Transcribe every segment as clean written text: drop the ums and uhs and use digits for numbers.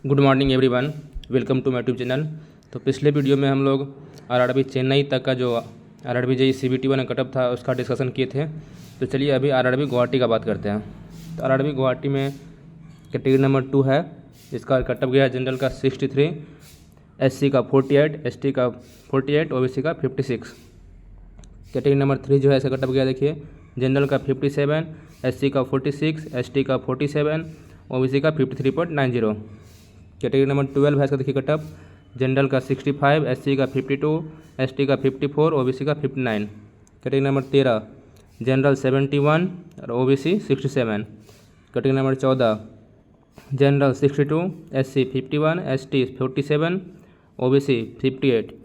Good morning everyone, welcome to my YouTube channel. तो पिछले video में हम लोग आरआरबी चेन्नई तक का जो आरआरबी जेईई CBT 1 कटअप था उसका डिस्कशन किए थे। तो चलिए अभी आरआरबी गुवाहाटी का बात करते हैं। तो आरआरबी गुवाहाटी में कैटेगरी नंबर 2 है, इसका कटअप गया जनरल का 63, SC का 48, ST का 48, OBC का 56। कैटेगरी नंबर 3 जो है इसका कटअप गया देखिए, जनरल का 57, SC का 46, ST का 47, OBC का 53.90। कैटेगरी नंबर 12 है इसका देखिए कटअप, जनरल का 65, SC का 52, ST का 54, OBC का 59। कैटेगरी नंबर 13 जनरल 71 और OBC 67। Category number 14 general 62, SC 51, ST 47, OBC 58।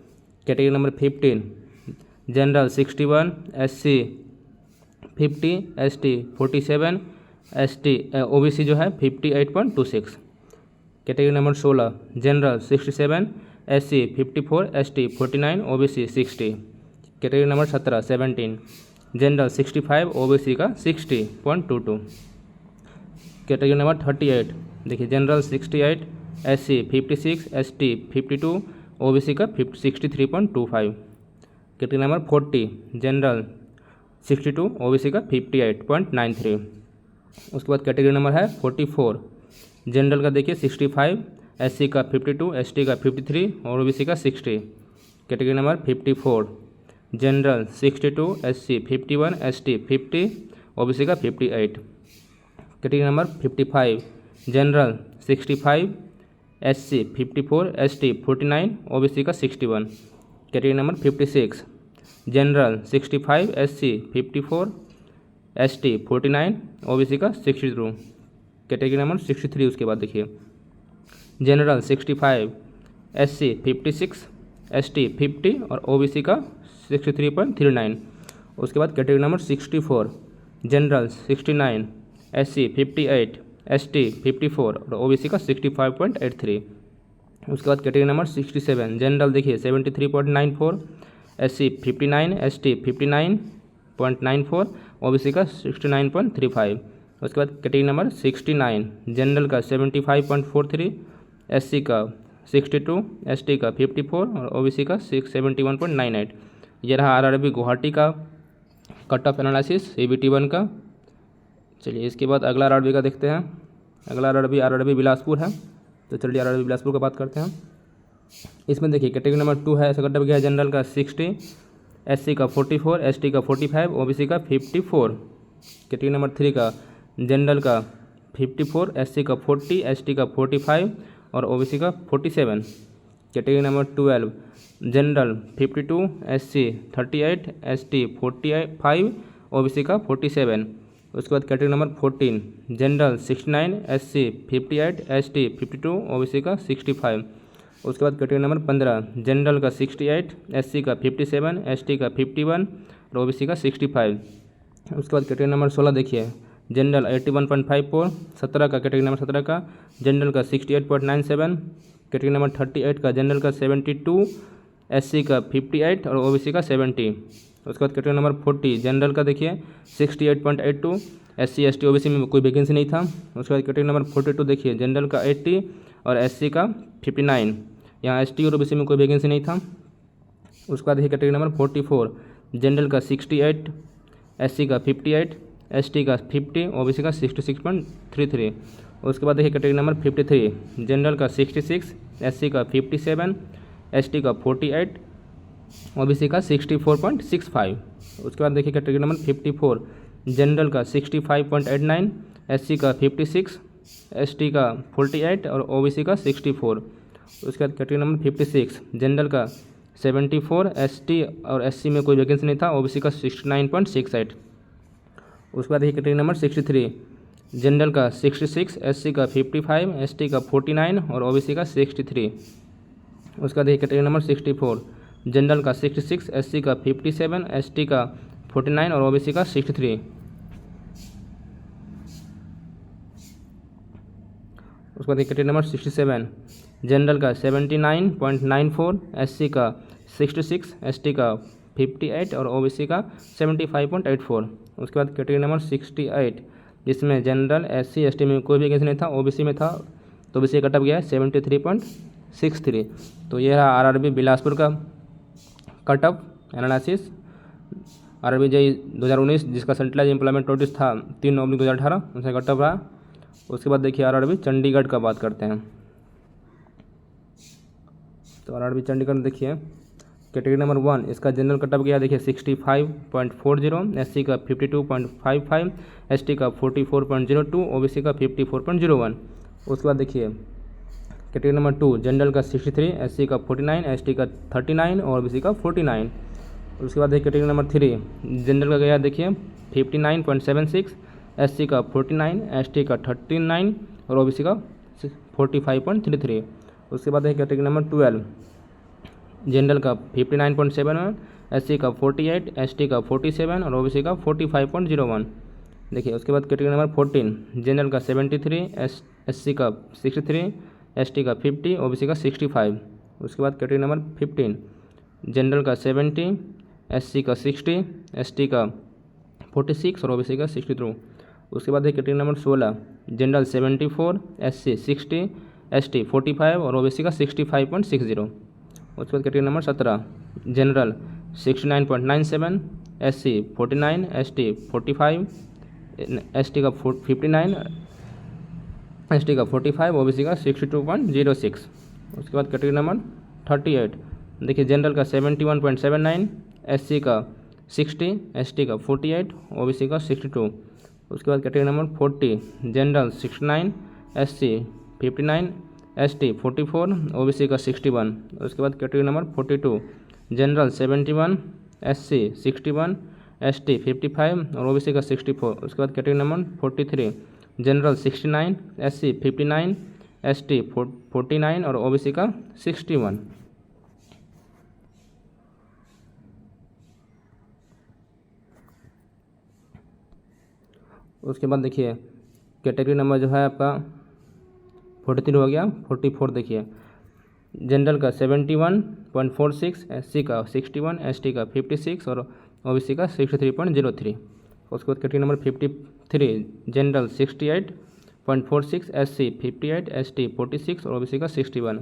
Category number 15 general 61, SC 50, ST 47, OBC जो है 58.26। Category number 16 general 67, SC 54, ST 49, OBC 60। Category number 17 general 65, OBC का 60.22। Category number 38 देखिए, general 68, SC 56, ST 52, OBC का 63.25। Category number 40 general 62, OBC का 58.93। उसके बाद category number है 44, general का देखिए 65, SC का 52, ST का 53 और OBC का 60। Category number 54 general 62, SC 51, ST 50, OBC का 58। Category number 55 general 65, SC 54, ST 49, OBC का 61। Category number 56 general 65, SC 54, ST 49, OBC का 62। कैटेगरी नंबर 63 उसके बाद देखिए, जनरल 65, SC 56, ST 50 और OBC का 63.39। उसके बाद category number 64 general 69, SC 58, ST 54 और OBC का 65.83। उसके बाद कैटेगरी नंबर 67 जनरल देखिए 73.94, SC 59, ST 59.94, OBC का 69.35। उसके बाद कैटेगरी नंबर 69 जनरल का 75.43, SC का 62, ST का 54 और OBC का 71.98। ये रहा आरआरबी गुवाहाटी का कट ऑफ एनालिसिस CBT 1 का। चलिए इसके बाद अगला आरआरबी का देखते हैं। अगला आरआरबी बिलासपुर है। तो चलिए आरआरबी बिलासपुर का बात करते हैं। इसमें देखिए कैटेगरी नंबर 2 है, इसका कट ऑफ गया जनरल का 60, SC का 44, ST का 45, OBC का 54। कैटेगरी नंबर 3 का जनरल का 54, SC का 40, ST का 45 और OBC का 47। Category number 12 general 52, SC 38, ST 45, OBC का 47। उसके बाद category number 14 general 69, SC 58, ST 52, OBC का 65। उसके बाद कैटेगरी नंबर 15 जनरल का 68, SC का 57, ST का 51 और OBC का 65। उसके बाद कैटेगरी नंबर 16 देखिए, जनरल 81.54, 17 का कैटेगरी नंबर 17 का जनरल का 68.97। कैटेगरी नंबर 38 का जनरल का 72, SC का 58 और OBC का 70। उसके बाद कैटेगरी नंबर 40 जनरल का देखिए 68.82, SC ST OBC में कोई वैकेंसी नहीं था। उसके बाद कैटेगरी नंबर 42 देखिए, जनरल का 80 और SC का 59, यहाँ ST और OBC में कोई वैकेंसी नहीं था। उसके बाद देखिए कैटेगरी नंबर 44 जनरल का 68, SC का 58, ST का 50, OBC का 66.33। उसके बाद देखिए कैटेगरी नंबर 53 जनरल का 66, SC का 57, ST का 48, OBC का 64.65। उसके बाद देखिए कैटेगरी नंबर 54 जनरल का 65.89, SC का 56, ST का 48 और OBC का 64। उसके बाद कैटेगरी नंबर 56 जनरल का 74, ST और SC में कोई वैकेंसी नहीं था, OBC का 69.68। उसके बाद देखिए कैटेगरी नंबर 63 जनरल का 66, SC का 55, ST का 49 और OBC का 63। उसके बाद देखिए कैटेगरी नंबर 64 जनरल का 66, SC का 57, ST का 49 और OBC का 63। उसके बाद कैटेगरी नंबर 67 जनरल का 79.94, SC का 66, ST का 58 और OBC का 75.84। उसके बाद कैटेगरी नंबर 68 जिसमें जनरल SC ST में कोई वैकेंसी नहीं था, OBC में था तो ओबीसी का कट ऑफ गया है 73.63। तो ये रहा आरआरबी बिलासपुर का cut off analysis. RRB JEE 2019 जिसका सेंट्रलाइज एम्प्लॉयमेंट नोटिस था 3/9/2018 उनसे कट ऑफ रहा। उसके बाद देखिए आरआरबी चंडीगढ़ का बात करते हैं। तो आरआरबी चंडीगढ़ में देखिए कैटेगरी नंबर 1 इसका जनरल कट ऑफ गया देखिए 65.40, एससी का 52.55, एसटी का 44.02, ओबीसी का 54.01। उसके बाद देखिए कैटेगरी नंबर 2 जनरल का 63, एससी का 49, एसटी का 39 और ओबीसी का 49। उसके बाद देखिए कैटेगरी नंबर 3 जनरल का गया देखिए 59.76, एससी का 49, एसटी का 39 और ओबीसी का 45.33। उसके बाद देखिए कैटेगरी नंबर 12 जनरल का 59.71, एससी का 48, एसटी का 47 और ओबीसी का 45.01। देखिए उसके बाद कैटेगरी नंबर 14 जनरल का 73, एससी का 63, एसटी का 50, ओबीसी का 65। उसके बाद कैटेगरी नंबर 15 जनरल का 70, एससी का 60, एसटी का 46 और ओबीसी का 62। उसके बाद category number 16 general 74, SC 60, ST 45 और ओबीसी का 65.60। उसके बाद category number 17 general 69.97, SC 49, ST 45, ST का 59, एसटी का 45, ओबीसी का 62.06। उसके बाद कैटेगरी नंबर 38 देखिए जनरल का 71.79, एससी का 60, एसटी का 48, ओबीसी का 62। उसके बाद category number 40 general 69, SC 59, ST 44, OBC का 61। उसके बाद category number 42 general 71, SC 61, ST 55 और ओबीसी का 64। उसके बाद category number 43 general 69, SC 59, ST 49 और ओबीसी का 61। उसके बाद देखिए कैटेगरी नंबर जो है आपका 43 हो गया। 44 देखिए जनरल का 71.46, एससी का 61, एसटी का 56 और ओबीसी का 63.03। उसके बाद category number 53 general 68.46, SC 58, ST 46 और ओबीसी का 61।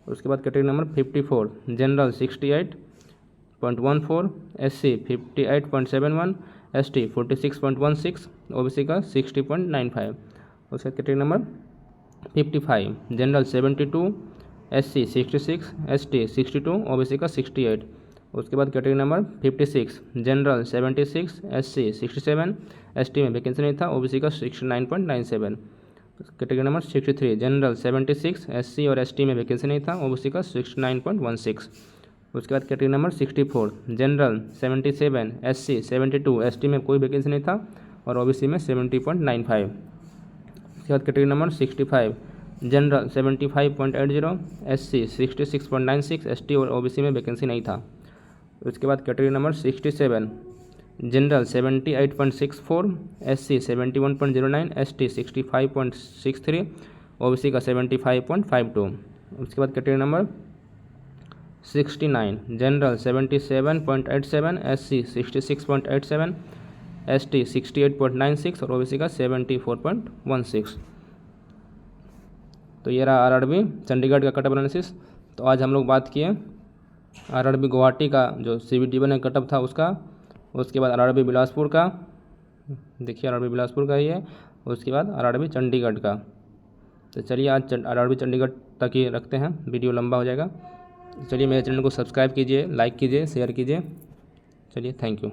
उसके बाद category number 54 general 68.14, SC 58.71, ST 46.16, OBC का 60.95। उसके बाद category number 55 general 72, SC 66, ST 62, OBC का 68। उसके बाद category number 56 general 76, SC 67, ST में वैकेंसी नहीं था, ओबीसी का 69.97। कैटेगरी नंबर 63 जनरल 76, एससी और एसटी में वैकेंसी नहीं था, ओबीसी का 69.16। उसके बाद category number 64 general 77, SC 72, ST में कोई वैकेंसी नहीं था और ओबीसी में 70.95। उसके बाद category number 65 general 75.80, SC 66.96, ST और ओबीसी में वैकेंसी नहीं था। उसके बाद category number 67 general 78.64, SC 71.09, ST 65.63, OBC का 75.52। उसके बाद category number 69 general 77.87, SC 66.87, ST 68.96 और ओबीसी का 74.16। तो ये रहा आरआरबी चंडीगढ़ का कट ऑफ एनालिसिस। तो आज हम लोग बात किए आरआरबी गुवाहाटी का जो CBT1 कट ऑफ था उसका। उसके बाद आरआरबी बिलासपुर का, देखिए आरआरबी बिलासपुर का ही है। उसके बाद आरआरबी चंडीगढ़ का। तो चलिए आज आरआरबी चंडीगढ़ तक ही रखते हैं, वीडियो लंबा हो जाएगा। चलिए मेरे चैनल को सब्सक्राइब कीजिए, लाइक कीजिए, शेयर कीजिए। चलिए थैंक यू।